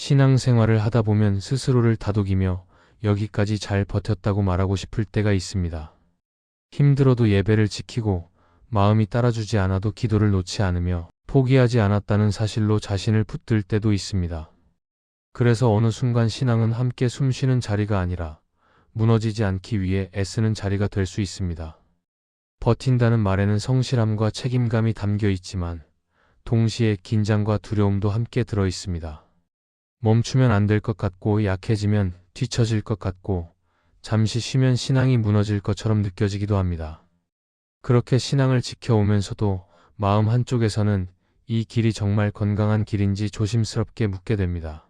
신앙생활을 하다 보면 스스로를 다독이며 여기까지 잘 버텼다고 말하고 싶을 때가 있습니다. 힘들어도 예배를 지키고 마음이 따라주지 않아도 기도를 놓지 않으며 포기하지 않았다는 사실로 자신을 붙들 때도 있습니다. 그래서 어느 순간 신앙은 함께 숨쉬는 자리가 아니라 무너지지 않기 위해 애쓰는 자리가 될 수 있습니다. 버틴다는 말에는 성실함과 책임감이 담겨 있지만 동시에 긴장과 두려움도 함께 들어 있습니다. 멈추면 안 될 것 같고 약해지면 뒤처질 것 같고 잠시 쉬면 신앙이 무너질 것처럼 느껴지기도 합니다. 그렇게 신앙을 지켜오면서도 마음 한쪽에서는 이 길이 정말 건강한 길인지 조심스럽게 묻게 됩니다.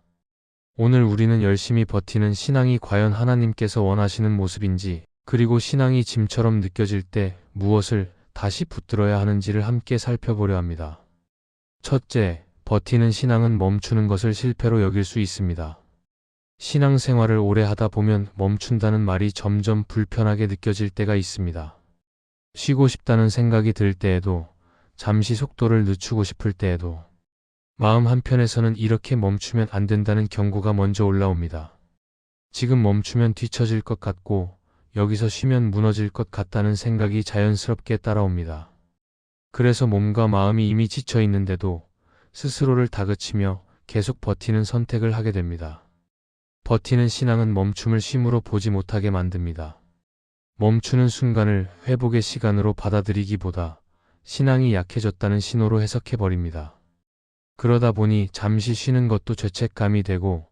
오늘 우리는 열심히 버티는 신앙이 과연 하나님께서 원하시는 모습인지, 그리고 신앙이 짐처럼 느껴질 때 무엇을 다시 붙들어야 하는지를 함께 살펴보려 합니다. 첫째, 버티는 신앙은 멈추는 것을 실패로 여길 수 있습니다. 신앙생활을 오래 하다 보면 멈춘다는 말이 점점 불편하게 느껴질 때가 있습니다. 쉬고 싶다는 생각이 들 때에도, 잠시 속도를 늦추고 싶을 때에도, 마음 한편에서는 이렇게 멈추면 안 된다는 경고가 먼저 올라옵니다. 지금 멈추면 뒤처질 것 같고 여기서 쉬면 무너질 것 같다는 생각이 자연스럽게 따라옵니다. 그래서 몸과 마음이 이미 지쳐 있는데도 스스로를 다그치며 계속 버티는 선택을 하게 됩니다. 버티는 신앙은 멈춤을 쉼으로 보지 못하게 만듭니다. 멈추는 순간을 회복의 시간으로 받아들이기보다 신앙이 약해졌다는 신호로 해석해버립니다. 그러다 보니 잠시 쉬는 것도 죄책감이 되고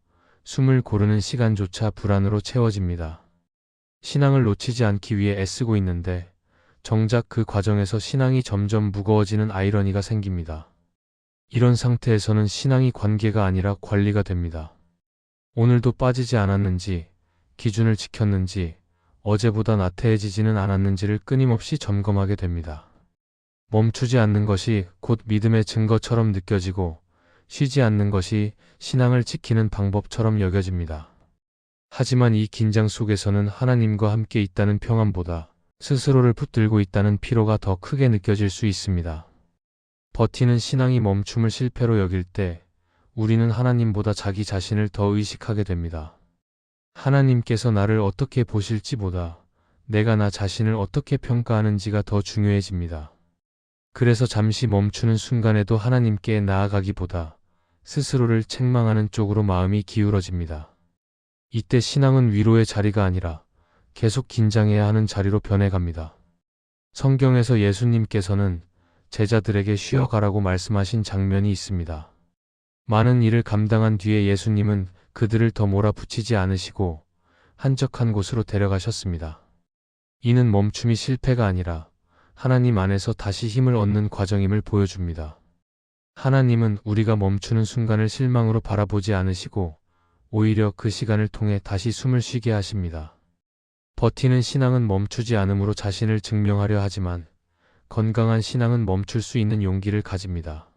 숨을 고르는 시간조차 불안으로 채워집니다. 신앙을 놓치지 않기 위해 애쓰고 있는데 정작 그 과정에서 신앙이 점점 무거워지는 아이러니가 생깁니다. 이런 상태에서는 신앙이 관계가 아니라 관리가 됩니다. 오늘도 빠지지 않았는지, 기준을 지켰는지, 어제보다 나태해지지는 않았는지를 끊임없이 점검하게 됩니다. 멈추지 않는 것이 곧 믿음의 증거처럼 느껴지고 쉬지 않는 것이 신앙을 지키는 방법처럼 여겨집니다. 하지만 이 긴장 속에서는 하나님과 함께 있다는 평안보다 스스로를 붙들고 있다는 피로가 더 크게 느껴질 수 있습니다. 버티는 신앙이 멈춤을 실패로 여길 때 우리는 하나님보다 자기 자신을 더 의식하게 됩니다. 하나님께서 나를 어떻게 보실지보다 내가 나 자신을 어떻게 평가하는지가 더 중요해집니다. 그래서 잠시 멈추는 순간에도 하나님께 나아가기보다 스스로를 책망하는 쪽으로 마음이 기울어집니다. 이때 신앙은 위로의 자리가 아니라 계속 긴장해야 하는 자리로 변해갑니다. 성경에서 예수님께서는 제자들에게 쉬어가라고 말씀하신 장면이 있습니다. 많은 일을 감당한 뒤에 예수님은 그들을 더 몰아붙이지 않으시고 한적한 곳으로 데려가셨습니다. 이는 멈춤이 실패가 아니라 하나님 안에서 다시 힘을 얻는 과정임을 보여줍니다. 하나님은 우리가 멈추는 순간을 실망으로 바라보지 않으시고 오히려 그 시간을 통해 다시 숨을 쉬게 하십니다. 버티는 신앙은 멈추지 않음으로 자신을 증명하려 하지만 건강한 신앙은 멈출 수 있는 용기를 가집니다.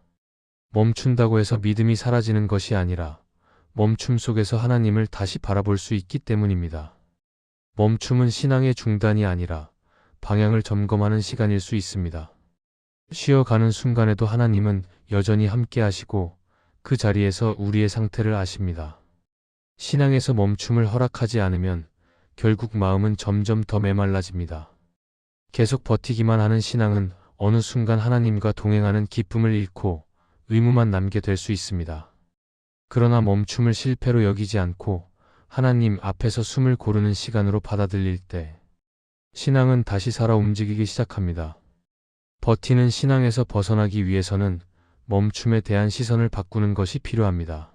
멈춘다고 해서 믿음이 사라지는 것이 아니라 멈춤 속에서 하나님을 다시 바라볼 수 있기 때문입니다. 멈춤은 신앙의 중단이 아니라 방향을 점검하는 시간일 수 있습니다. 쉬어가는 순간에도 하나님은 여전히 함께 하시고 그 자리에서 우리의 상태를 아십니다. 신앙에서 멈춤을 허락하지 않으면 결국 마음은 점점 더 메말라집니다. 계속 버티기만 하는 신앙은 어느 순간 하나님과 동행하는 기쁨을 잃고 의무만 남게 될 수 있습니다. 그러나 멈춤을 실패로 여기지 않고 하나님 앞에서 숨을 고르는 시간으로 받아들일 때 신앙은 다시 살아 움직이기 시작합니다. 버티는 신앙에서 벗어나기 위해서는 멈춤에 대한 시선을 바꾸는 것이 필요합니다.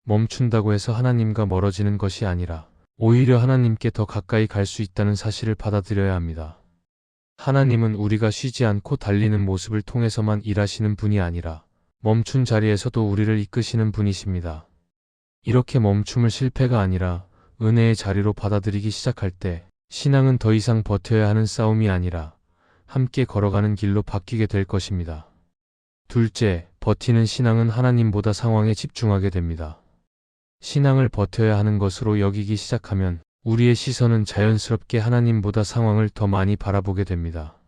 멈춘다고 해서 하나님과 멀어지는 것이 아니라 오히려 하나님께 더 가까이 갈 수 있다는 사실을 받아들여야 합니다. 하나님은 우리가 쉬지 않고 달리는 모습을 통해서만 일하시는 분이 아니라 멈춘 자리에서도 우리를 이끄시는 분이십니다. 이렇게 멈춤을 실패가 아니라 은혜의 자리로 받아들이기 시작할 때 신앙은 더 이상 버텨야 하는 싸움이 아니라 함께 걸어가는 길로 바뀌게 될 것입니다. 둘째, 버티는 신앙은 하나님보다 상황에 집중하게 됩니다. 신앙을 버텨야 하는 것으로 여기기 시작하면 우리의 시선은 자연스럽게 하나님보다 상황을 더 많이 바라보게 됩니다.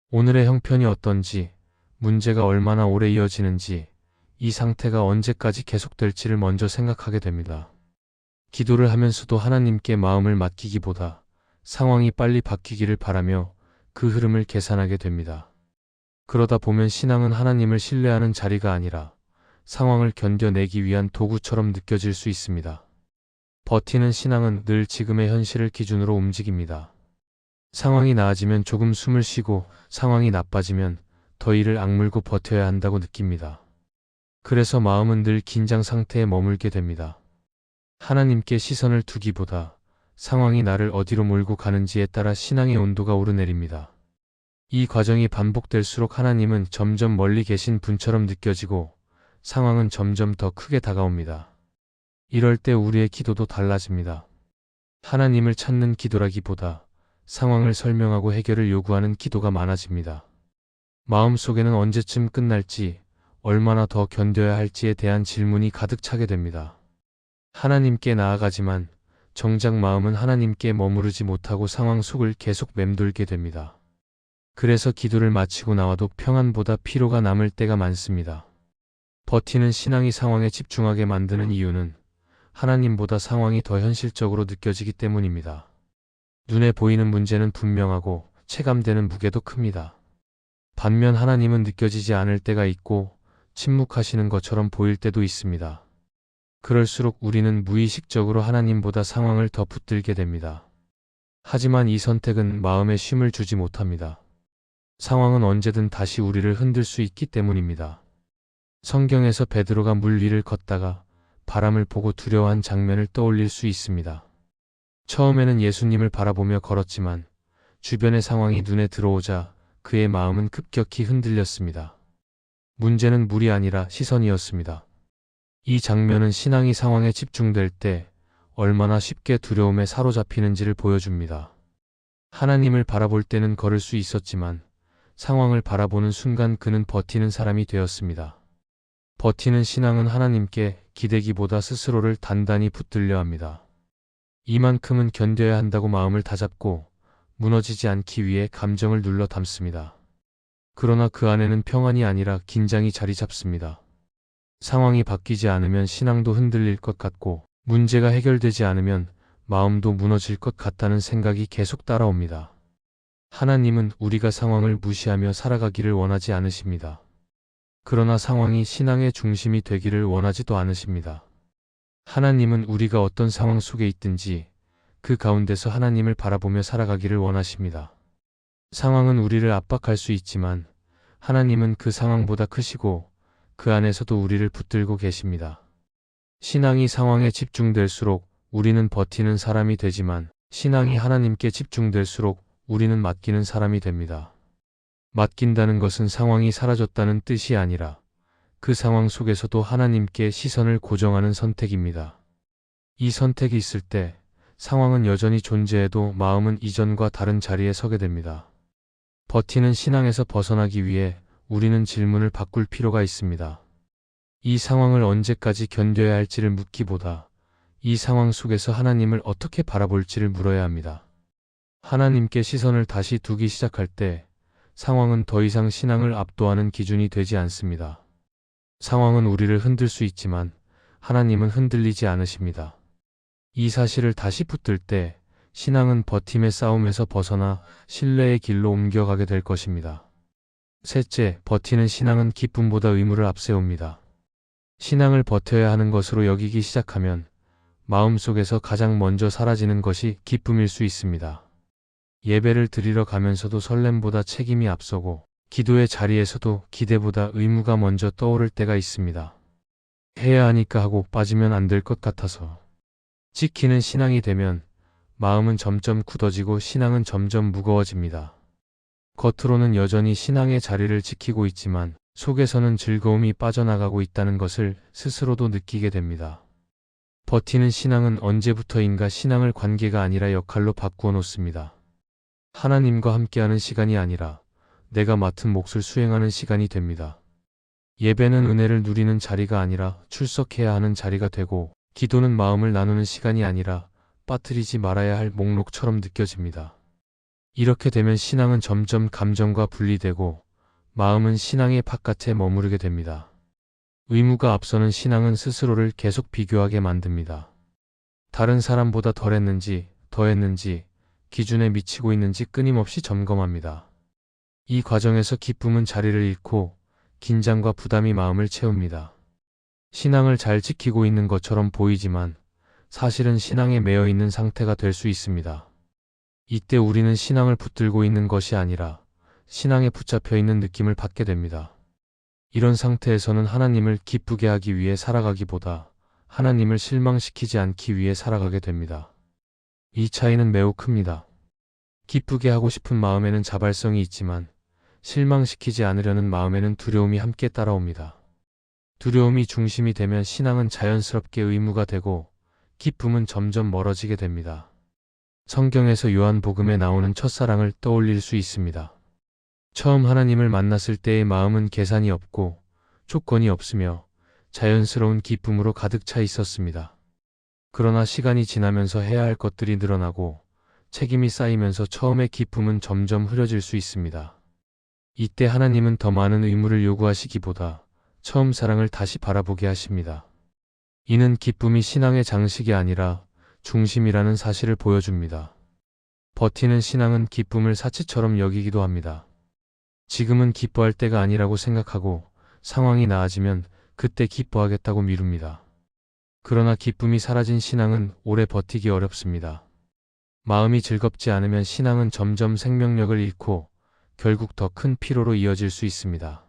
오늘의 형편이 어떤지, 문제가 얼마나 오래 이어지는지, 이 상태가 언제까지 계속될지를 먼저 생각하게 됩니다. 기도를 하면서도 하나님께 마음을 맡기기보다 상황이 빨리 바뀌기를 바라며 그 흐름을 계산하게 됩니다. 그러다 보면 신앙은 하나님을 신뢰하는 자리가 아니라 상황을 견뎌내기 위한 도구처럼 느껴질 수 있습니다. 버티는 신앙은 늘 지금의 현실을 기준으로 움직입니다. 상황이 나아지면 조금 숨을 쉬고 상황이 나빠지면 더 이를 악물고 버텨야 한다고 느낍니다. 그래서 마음은 늘 긴장 상태에 머물게 됩니다. 하나님께 시선을 두기보다 상황이 나를 어디로 몰고 가는지에 따라 신앙의 온도가 오르내립니다. 이 과정이 반복될수록 하나님은 점점 멀리 계신 분처럼 느껴지고 상황은 점점 더 크게 다가옵니다. 이럴 때 우리의 기도도 달라집니다. 하나님을 찾는 기도라기보다 상황을 설명하고 해결을 요구하는 기도가 많아집니다. 마음속에는 언제쯤 끝날지, 얼마나 더 견뎌야 할지에 대한 질문이 가득 차게 됩니다. 하나님께 나아가지만 정작 마음은 하나님께 머무르지 못하고 상황 속을 계속 맴돌게 됩니다. 그래서 기도를 마치고 나와도 평안보다 피로가 남을 때가 많습니다. 버티는 신앙이 상황에 집중하게 만드는 이유는 하나님보다 상황이 더 현실적으로 느껴지기 때문입니다. 눈에 보이는 문제는 분명하고 체감되는 무게도 큽니다. 반면 하나님은 느껴지지 않을 때가 있고 침묵하시는 것처럼 보일 때도 있습니다. 그럴수록 우리는 무의식적으로 하나님보다 상황을 더 붙들게 됩니다. 하지만 이 선택은 마음에 쉼을 주지 못합니다. 상황은 언제든 다시 우리를 흔들 수 있기 때문입니다. 성경에서 베드로가 물 위를 걷다가 바람을 보고 두려워한 장면을 떠올릴 수 있습니다. 처음에는 예수님을 바라보며 걸었지만 주변의 상황이 눈에 들어오자 그의 마음은 급격히 흔들렸습니다. 문제는 물이 아니라 시선이었습니다. 이 장면은 신앙이 상황에 집중될 때 얼마나 쉽게 두려움에 사로잡히는지를 보여줍니다. 하나님을 바라볼 때는 걸을 수 있었지만 상황을 바라보는 순간 그는 버티는 사람이 되었습니다. 버티는 신앙은 하나님께 기대기보다 스스로를 단단히 붙들려 합니다. 이만큼은 견뎌야 한다고 마음을 다잡고 무너지지 않기 위해 감정을 눌러 담습니다. 그러나 그 안에는 평안이 아니라 긴장이 자리 잡습니다. 상황이 바뀌지 않으면 신앙도 흔들릴 것 같고 문제가 해결되지 않으면 마음도 무너질 것 같다는 생각이 계속 따라옵니다. 하나님은 우리가 상황을 무시하며 살아가기를 원하지 않으십니다. 그러나 상황이 신앙의 중심이 되기를 원하지도 않으십니다. 하나님은 우리가 어떤 상황 속에 있든지 그 가운데서 하나님을 바라보며 살아가기를 원하십니다. 상황은 우리를 압박할 수 있지만 하나님은 그 상황보다 크시고 그 안에서도 우리를 붙들고 계십니다. 신앙이 상황에 집중될수록 우리는 버티는 사람이 되지만 신앙이 하나님께 집중될수록 우리는 맡기는 사람이 됩니다. 맡긴다는 것은 상황이 사라졌다는 뜻이 아니라 그 상황 속에서도 하나님께 시선을 고정하는 선택입니다. 이 선택이 있을 때 상황은 여전히 존재해도 마음은 이전과 다른 자리에 서게 됩니다. 버티는 신앙에서 벗어나기 위해 우리는 질문을 바꿀 필요가 있습니다. 이 상황을 언제까지 견뎌야 할지를 묻기보다 이 상황 속에서 하나님을 어떻게 바라볼지를 물어야 합니다. 하나님께 시선을 다시 두기 시작할 때 상황은 더 이상 신앙을 압도하는 기준이 되지 않습니다. 상황은 우리를 흔들 수 있지만 하나님은 흔들리지 않으십니다. 이 사실을 다시 붙들 때 신앙은 버팀의 싸움에서 벗어나 신뢰의 길로 옮겨가게 될 것입니다. 셋째, 버티는 신앙은 기쁨보다 의무를 앞세웁니다. 신앙을 버텨야 하는 것으로 여기기 시작하면 마음속에서 가장 먼저 사라지는 것이 기쁨일 수 있습니다. 예배를 드리러 가면서도 설렘보다 책임이 앞서고 기도의 자리에서도 기대보다 의무가 먼저 떠오를 때가 있습니다. 해야 하니까 하고 빠지면 안 될 것 같아서. 지키는 신앙이 되면 마음은 점점 굳어지고 신앙은 점점 무거워집니다. 겉으로는 여전히 신앙의 자리를 지키고 있지만 속에서는 즐거움이 빠져나가고 있다는 것을 스스로도 느끼게 됩니다. 버티는 신앙은 언제부터인가 신앙을 관계가 아니라 역할로 바꾸어 놓습니다. 하나님과 함께하는 시간이 아니라 내가 맡은 몫을 수행하는 시간이 됩니다. 예배는 은혜를 누리는 자리가 아니라 출석해야 하는 자리가 되고 기도는 마음을 나누는 시간이 아니라 빠뜨리지 말아야 할 목록처럼 느껴집니다. 이렇게 되면 신앙은 점점 감정과 분리되고 마음은 신앙의 바깥에 머무르게 됩니다. 의무가 앞서는 신앙은 스스로를 계속 비교하게 만듭니다. 다른 사람보다 덜 했는지, 더 했는지, 기준에 미치고 있는지 끊임없이 점검합니다. 이 과정에서 기쁨은 자리를 잃고 긴장과 부담이 마음을 채웁니다. 신앙을 잘 지키고 있는 것처럼 보이지만 사실은 신앙에 매여 있는 상태가 될 수 있습니다. 이때 우리는 신앙을 붙들고 있는 것이 아니라 신앙에 붙잡혀 있는 느낌을 받게 됩니다. 이런 상태에서는 하나님을 기쁘게 하기 위해 살아가기보다 하나님을 실망시키지 않기 위해 살아가게 됩니다. 이 차이는 매우 큽니다. 기쁘게 하고 싶은 마음에는 자발성이 있지만 실망시키지 않으려는 마음에는 두려움이 함께 따라옵니다. 두려움이 중심이 되면 신앙은 자연스럽게 의무가 되고 기쁨은 점점 멀어지게 됩니다. 성경에서 요한복음에 나오는 첫사랑을 떠올릴 수 있습니다. 처음 하나님을 만났을 때의 마음은 계산이 없고 조건이 없으며 자연스러운 기쁨으로 가득 차 있었습니다. 그러나 시간이 지나면서 해야 할 것들이 늘어나고 책임이 쌓이면서 처음의 기쁨은 점점 흐려질 수 있습니다. 이때 하나님은 더 많은 의무를 요구하시기보다 처음 사랑을 다시 바라보게 하십니다. 이는 기쁨이 신앙의 장식이 아니라 중심이라는 사실을 보여줍니다. 버티는 신앙은 기쁨을 사치처럼 여기기도 합니다. 지금은 기뻐할 때가 아니라고 생각하고 상황이 나아지면 그때 기뻐하겠다고 미룹니다. 그러나 기쁨이 사라진 신앙은 오래 버티기 어렵습니다. 마음이 즐겁지 않으면 신앙은 점점 생명력을 잃고 결국 더 큰 피로로 이어질 수 있습니다.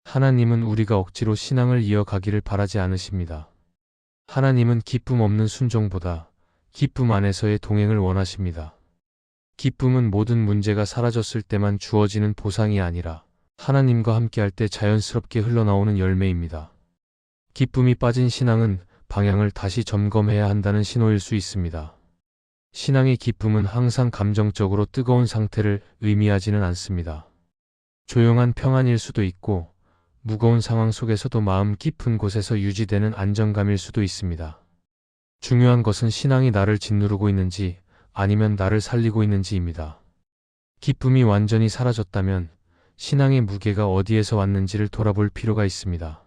하나님은 우리가 억지로 신앙을 이어가기를 바라지 않으십니다. 하나님은 기쁨 없는 순종보다 기쁨 안에서의 동행을 원하십니다. 기쁨은 모든 문제가 사라졌을 때만 주어지는 보상이 아니라 하나님과 함께할 때 자연스럽게 흘러나오는 열매입니다. 기쁨이 빠진 신앙은 방향을 다시 점검해야 한다는 신호일 수 있습니다. 신앙의 기쁨은 항상 감정적으로 뜨거운 상태를 의미하지는 않습니다. 조용한 평안일 수도 있고 무거운 상황 속에서도 마음 깊은 곳에서 유지되는 안정감일 수도 있습니다. 중요한 것은 신앙이 나를 짓누르고 있는지 아니면 나를 살리고 있는지입니다. 기쁨이 완전히 사라졌다면 신앙의 무게가 어디에서 왔는지를 돌아볼 필요가 있습니다.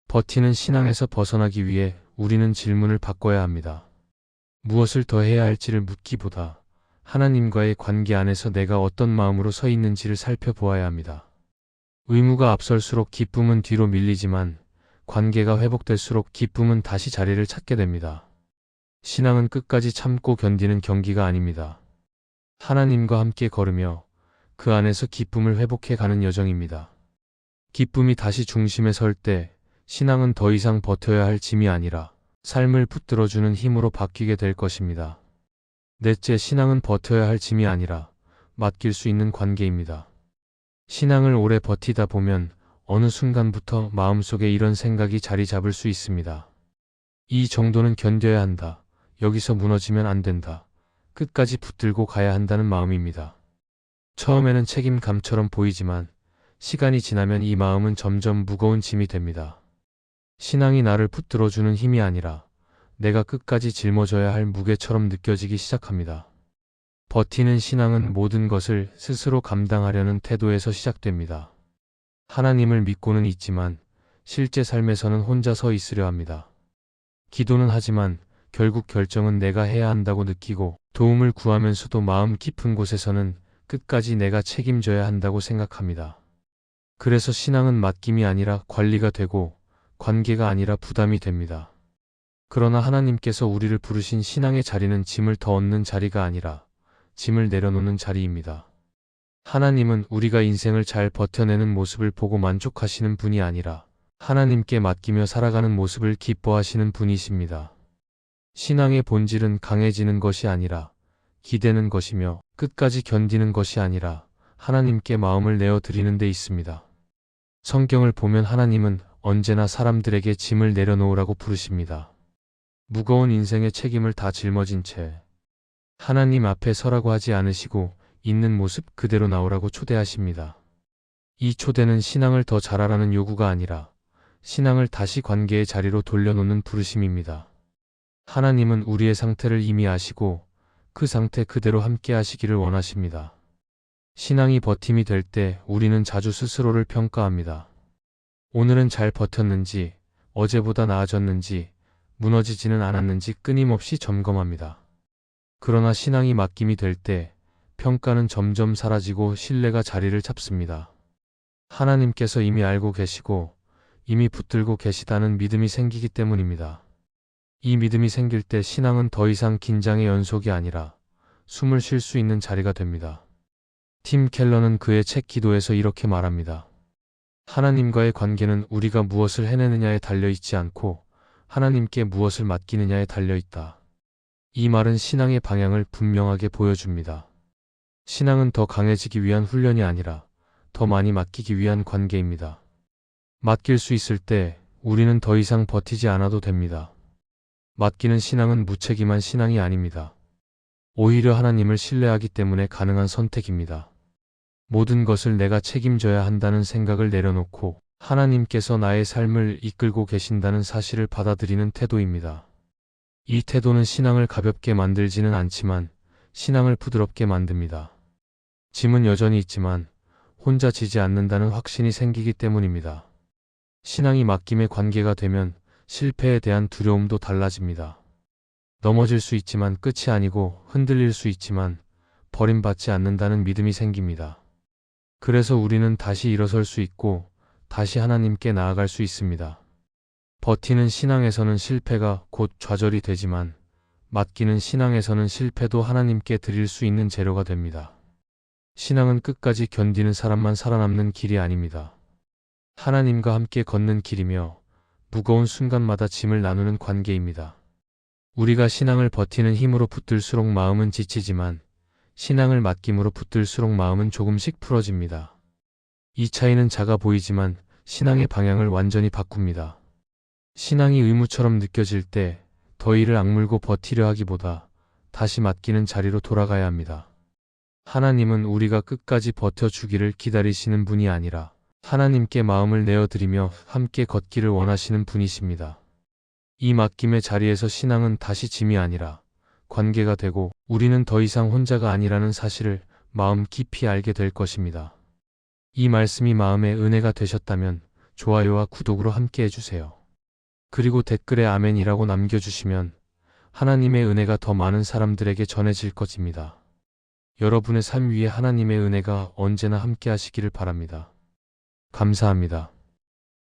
버티는 신앙에서 벗어나기 위해 우리는 질문을 바꿔야 합니다. 무엇을 더 해야 할지를 묻기보다 하나님과의 관계 안에서 내가 어떤 마음으로 서 있는지를 살펴보아야 합니다. 의무가 앞설수록 기쁨은 뒤로 밀리지만 관계가 회복될수록 기쁨은 다시 자리를 찾게 됩니다. 신앙은 끝까지 참고 견디는 경기가 아닙니다. 하나님과 함께 걸으며 그 안에서 기쁨을 회복해 가는 여정입니다. 기쁨이 다시 중심에 설 때 신앙은 더 이상 버텨야 할 짐이 아니라 삶을 붙들어주는 힘으로 바뀌게 될 것입니다. 넷째, 신앙은 버텨야 할 짐이 아니라 맡길 수 있는 관계입니다. 신앙을 오래 버티다 보면 어느 순간부터 마음속에 이런 생각이 자리 잡을 수 있습니다. 이 정도는 견뎌야 한다. 여기서 무너지면 안 된다. 끝까지 붙들고 가야 한다는 마음입니다. 처음에는 책임감처럼 보이지만 시간이 지나면 이 마음은 점점 무거운 짐이 됩니다. 신앙이 나를 붙들어주는 힘이 아니라 내가 끝까지 짊어져야 할 무게처럼 느껴지기 시작합니다. 버티는 신앙은 모든 것을 스스로 감당하려는 태도에서 시작됩니다. 하나님을 믿고는 있지만 실제 삶에서는 혼자 서 있으려 합니다. 기도는 하지만 결국 결정은 내가 해야 한다고 느끼고 도움을 구하면서도 마음 깊은 곳에서는 끝까지 내가 책임져야 한다고 생각합니다. 그래서 신앙은 맡김이 아니라 관리가 되고 관계가 아니라 부담이 됩니다. 그러나 하나님께서 우리를 부르신 신앙의 자리는 짐을 더 얻는 자리가 아니라 짐을 내려놓는 자리입니다. 하나님은 우리가 인생을 잘 버텨내는 모습을 보고 만족하시는 분이 아니라 하나님께 맡기며 살아가는 모습을 기뻐하시는 분이십니다. 신앙의 본질은 강해지는 것이 아니라 기대는 것이며 끝까지 견디는 것이 아니라 하나님께 마음을 내어드리는 데 있습니다. 성경을 보면 하나님은 언제나 사람들에게 짐을 내려놓으라고 부르십니다. 무거운 인생의 책임을 다 짊어진 채 하나님 앞에 서라고 하지 않으시고 있는 모습 그대로 나오라고 초대하십니다. 이 초대는 신앙을 더 잘하라는 요구가 아니라 신앙을 다시 관계의 자리로 돌려놓는 부르심입니다. 하나님은 우리의 상태를 이미 아시고 그 상태 그대로 함께 하시기를 원하십니다. 신앙이 버팀이 될 때 우리는 자주 스스로를 평가합니다. 오늘은 잘 버텼는지, 어제보다 나아졌는지, 무너지지는 않았는지 끊임없이 점검합니다. 그러나 신앙이 맡김이 될 때 평가는 점점 사라지고 신뢰가 자리를 잡습니다. 하나님께서 이미 알고 계시고 이미 붙들고 계시다는 믿음이 생기기 때문입니다. 이 믿음이 생길 때 신앙은 더 이상 긴장의 연속이 아니라 숨을 쉴 수 있는 자리가 됩니다. 팀 켈러는 그의 책 기도에서 이렇게 말합니다. 하나님과의 관계는 우리가 무엇을 해내느냐에 달려있지 않고 하나님께 무엇을 맡기느냐에 달려있다. 이 말은 신앙의 방향을 분명하게 보여줍니다. 신앙은 더 강해지기 위한 훈련이 아니라 더 많이 맡기기 위한 관계입니다. 맡길 수 있을 때 우리는 더 이상 버티지 않아도 됩니다. 맡기는 신앙은 무책임한 신앙이 아닙니다. 오히려 하나님을 신뢰하기 때문에 가능한 선택입니다. 모든 것을 내가 책임져야 한다는 생각을 내려놓고 하나님께서 나의 삶을 이끌고 계신다는 사실을 받아들이는 태도입니다. 이 태도는 신앙을 가볍게 만들지는 않지만 신앙을 부드럽게 만듭니다. 짐은 여전히 있지만 혼자 지지 않는다는 확신이 생기기 때문입니다. 신앙이 맡김의 관계가 되면 실패에 대한 두려움도 달라집니다. 넘어질 수 있지만 끝이 아니고 흔들릴 수 있지만 버림받지 않는다는 믿음이 생깁니다. 그래서 우리는 다시 일어설 수 있고 다시 하나님께 나아갈 수 있습니다. 버티는 신앙에서는 실패가 곧 좌절이 되지만 맡기는 신앙에서는 실패도 하나님께 드릴 수 있는 재료가 됩니다. 신앙은 끝까지 견디는 사람만 살아남는 길이 아닙니다. 하나님과 함께 걷는 길이며 무거운 순간마다 짐을 나누는 관계입니다. 우리가 신앙을 버티는 힘으로 붙들수록 마음은 지치지만 신앙을 맡김으로 붙들수록 마음은 조금씩 풀어집니다. 이 차이는 작아 보이지만 신앙의 방향을 완전히 바꿉니다. 신앙이 의무처럼 느껴질 때 더 이를 악물고 버티려 하기보다 다시 맡기는 자리로 돌아가야 합니다. 하나님은 우리가 끝까지 버텨주기를 기다리시는 분이 아니라 하나님께 마음을 내어드리며 함께 걷기를 원하시는 분이십니다. 이 맡김의 자리에서 신앙은 다시 짐이 아니라 관계가 되고 우리는 더 이상 혼자가 아니라는 사실을 마음 깊이 알게 될 것입니다. 이 말씀이 마음의 은혜가 되셨다면 좋아요와 구독으로 함께 해주세요. 그리고 댓글에 아멘이라고 남겨주시면 하나님의 은혜가 더 많은 사람들에게 전해질 것입니다. 여러분의 삶 위에 하나님의 은혜가 언제나 함께 하시기를 바랍니다. 감사합니다.